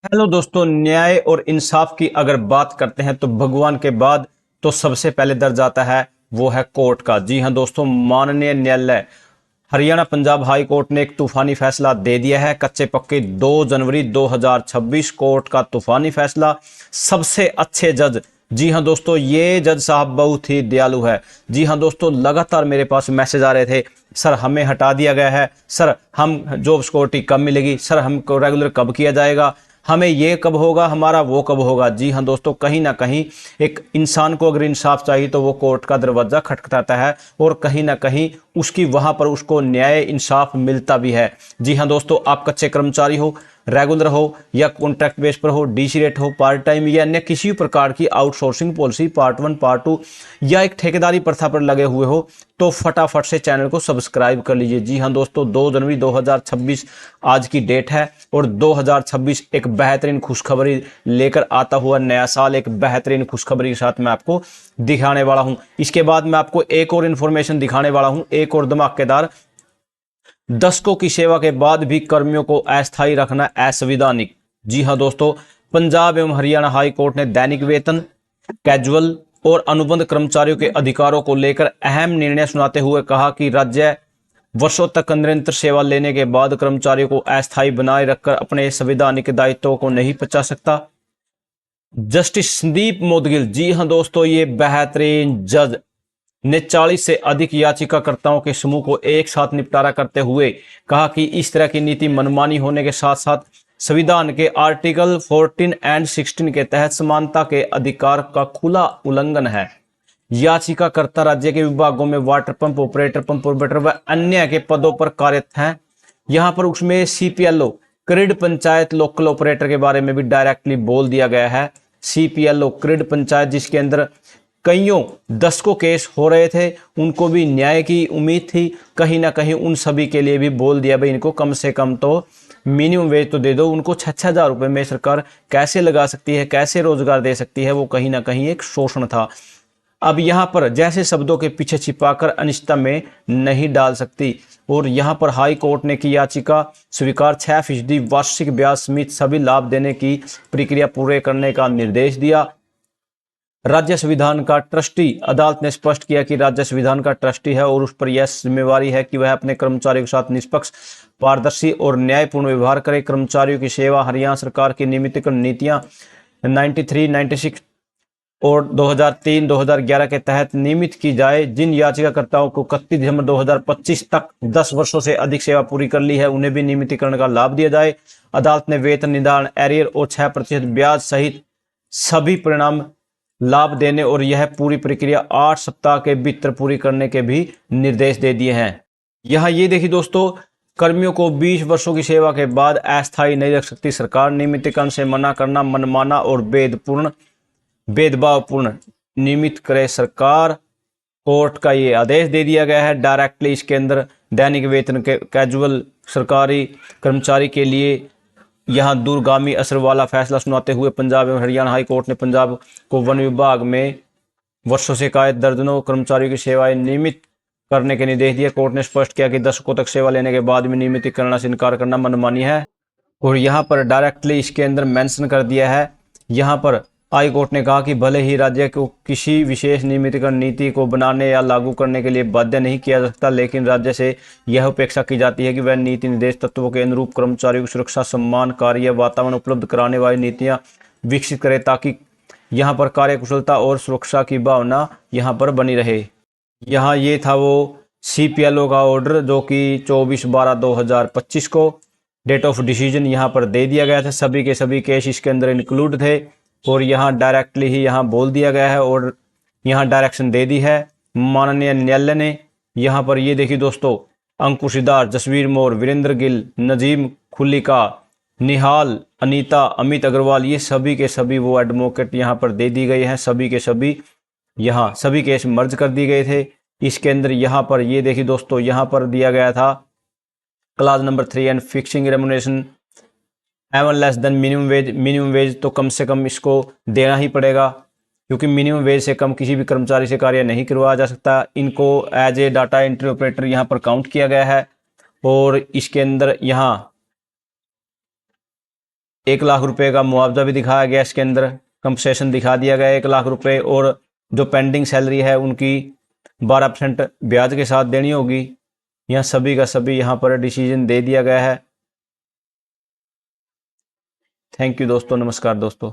Hello दोस्तों, न्याय और इंसाफ की अगर बात करते हैं तो भगवान के बाद तो सबसे पहले दर्ज आता है वो है कोर्ट का। जी हां दोस्तों, माननीय न्यायालय हरियाणा पंजाब हाई कोर्ट ने एक तूफानी फैसला दे दिया है। कच्चे पक्के 2 जनवरी 2026 कोर्ट का तूफानी फैसला। सबसे अच्छे जज, जी हां दोस्तों, ये जज साहब बहुत ही दयालु है। जी हां दोस्तों, लगातार मेरे पास मैसेज आ रहे थे, सर हमें हटा दिया गया है, सर हम जॉब सिक्योरिटी कब मिलेगी, सर हमको रेगुलर कब किया जाएगा, हमें ये कब होगा, हमारा वो कब होगा। जी हाँ दोस्तों, कहीं ना कहीं एक इंसान को अगर इंसाफ चाहिए तो वो कोर्ट का दरवाजा खटखटाता है और कहीं ना कहीं उसकी वहां पर उसको न्याय इंसाफ मिलता भी है। जी हाँ दोस्तों, आप कच्चे कर्मचारी हो, रेगुलर हो या कॉन्ट्रैक्ट बेस पर हो, डीसी रेट हो, पार्ट टाइम या अन्य किसी प्रकार की आउटसोर्सिंग पॉलिसी पार्ट 1 पार्ट 2 या एक ठेकेदारी प्रथा पर लगे हुए हो तो फटाफट से चैनल को सब्सक्राइब कर लीजिए। जी हाँ दोस्तों, 2 जनवरी 2026 आज की डेट है और 2026 एक बेहतरीन खुशखबरी लेकर आता हुआ नया साल, एक बेहतरीन खुशखबरी के साथ मैं आपको दिखाने वाला हूं। इसके बाद मैं आपको एक और इंफॉर्मेशन दिखाने वाला हूं, एक और धमाकेदार। दशकों की सेवा के बाद भी कर्मियों को अस्थायी रखना असंवैधानिक। जी हां दोस्तों, पंजाब एवं हरियाणा हाई कोर्ट ने दैनिक वेतन, कैजुअल और अनुबंध कर्मचारियों के अधिकारों को लेकर अहम निर्णय सुनाते हुए कहा कि राज्य वर्षों तक निरंतर सेवा लेने के बाद कर्मचारियों को अस्थायी बनाए रखकर अपने संवैधानिक दायित्वों को नहीं बचा सकता। जस्टिस संदीप मोदगिल, जी हां दोस्तों, ये बेहतरीन जज ने 40 से अधिक याचिकाकर्ताओं के समूह को एक साथ निपटारा करते हुए कहा कि इस तरह की नीति मनमानी होने के साथ साथ संविधान के आर्टिकल 14 एंड 16 के तहत समानता के अधिकार का खुला उल्लंघन है। याचिकाकर्ता राज्य के विभागों में water pump operator, pump operator व अन्य के पदों पर कार्यरत हैं। यहां पर उसमें सीपीएलओ, क्रिड पंचायत लोकल ऑपरेटर के बारे में भी डायरेक्टली बोल दिया गया है। सीपीएलओ क्रिड पंचायत, जिसके अंदर कईयों दशकों केस हो रहे थे, उनको भी न्याय की उम्मीद थी। कहीं ना कहीं उन सभी के लिए भी बोल दिया भाई इनको कम से कम तो मिनिमम वेज तो दे दो। उनको 6,000 रुपये में सरकार कैसे लगा सकती है, कैसे रोजगार दे सकती है, वो कहीं ना कहीं एक शोषण था। अब यहां पर जैसे शब्दों के पीछे छिपाकर अनिश्चितता में नहीं डाल सकती। और यहां पर हाई कोर्ट ने की याचिका स्वीकार, 6% वार्षिक ब्याज समेत सभी लाभ देने की प्रक्रिया पूरे करने का निर्देश दिया। राज्य संविधान का ट्रस्टी, अदालत ने स्पष्ट किया कि राज्य संविधान का ट्रस्टी है और उस पर यह जिम्मेवारी है कि वह अपने कर्मचारियों के साथ निष्पक्ष, पारदर्शी और न्यायपूर्ण व्यवहार करे। कर्मचारियों की सेवा हरियाणा सरकार की नियमितीकरण नीतियां 93, 96 और 2003-2011 के तहत नियमित की जाए। जिन याचिकाकर्ताओं को 31 दिसंबर 2025 तक 10 वर्षों से अधिक सेवा पूरी कर ली है, उन्हें भी नियमितीकरण का लाभ दिया जाए। अदालत ने वेतन निदान, एरियर और 6% ब्याज सहित सभी परिणाम लाभ देने और यह पूरी प्रक्रिया 8 सप्ताह के भीतर पूरी करने के भी निर्देश दे दिए हैं। यहां ये देखिए दोस्तों, कर्मियों को 20 वर्षों की सेवा के बाद अस्थायी नहीं रख सकती सरकार। नियमितीकरण से मना करना मनमाना और भेदभावपूर्ण नियमित करे सरकार। कोर्ट का ये आदेश दे दिया गया है डायरेक्टली। इसके अंदर दैनिक वेतन के कैजुअल सरकारी कर्मचारी के लिए यहां दूरगामी असर वाला फैसला सुनाते हुए पंजाब एवं हरियाणा हाई कोर्ट ने पंजाब को वन विभाग में वर्षों से कायद दर्जनों कर्मचारियों की सेवाएं नियमित करने के निर्देश दिए। कोर्ट ने स्पष्ट किया कि दशकों तक सेवा लेने के बाद भी नियमितीकरण से इनकार करना मनमानी है। और यहाँ पर डायरेक्टली इसके अंदर मेंशन कर दिया है। यहाँ पर हाई कोर्ट ने कहा कि भले ही राज्य को किसी विशेष नियमितीकरण नीति को बनाने या लागू करने के लिए बाध्य नहीं किया जा सकता, लेकिन राज्य से यह अपेक्षा की जाती है कि वह नीति निर्देश तत्वों के अनुरूप कर्मचारियों की सुरक्षा, सम्मान, कार्य वातावरण उपलब्ध कराने वाली नीतियां विकसित करे ताकि यहाँ पर कार्य कुशलता और सुरक्षा की भावना यहाँ पर बनी रहे। यहाँ ये था वो सीपीएलओ का ऑर्डर जो कि 24/12/2025 को डेट ऑफ डिसीजन यहाँ पर दे दिया गया था। सभी के सभी केस इसके अंदर इंक्लूड थे और यहाँ डायरेक्टली ही यहाँ बोल दिया गया है और यहाँ डायरेक्शन दे दी है माननीय न्यायालय ने। यहाँ पर ये देखिए दोस्तों, अंकुश सिद्धार्थ, जसवीर मोर, वीरेंद्र गिल, नजीम खुल्लिका, निहाल, अनीता, अमित अग्रवाल, ये सभी के सभी वो एडवोकेट यहाँ पर दे दी गई हैं। सभी के सभी यहाँ सभी केस मर्ज कर दिए गए थे। इसके अंदर यहाँ पर ये देखिए दोस्तों, यहाँ पर दिया गया था class number 3 and fixing remuneration even less than minimum wage. Minimum wage तो कम से कम इसको देना ही पड़ेगा क्योंकि मिनिमम वेज से कम किसी भी कर्मचारी से कार्य नहीं करवाया जा सकता। इनको as a data entry operator यहाँ पर काउंट किया गया है। और इसके अंदर यहाँ 1 लाख रुपए का मुआवजा भी दिखाया गया, इसके अंदर कंपनसेशन दिखा दिया गया 1 लाख रुपए, और जो पेंडिंग सैलरी है उनकी 12% ब्याज के साथ देनी होगी। यह सभी का सभी यहाँ पर डिसीजन दे दिया गया है। थैंक यू दोस्तों, नमस्कार दोस्तों।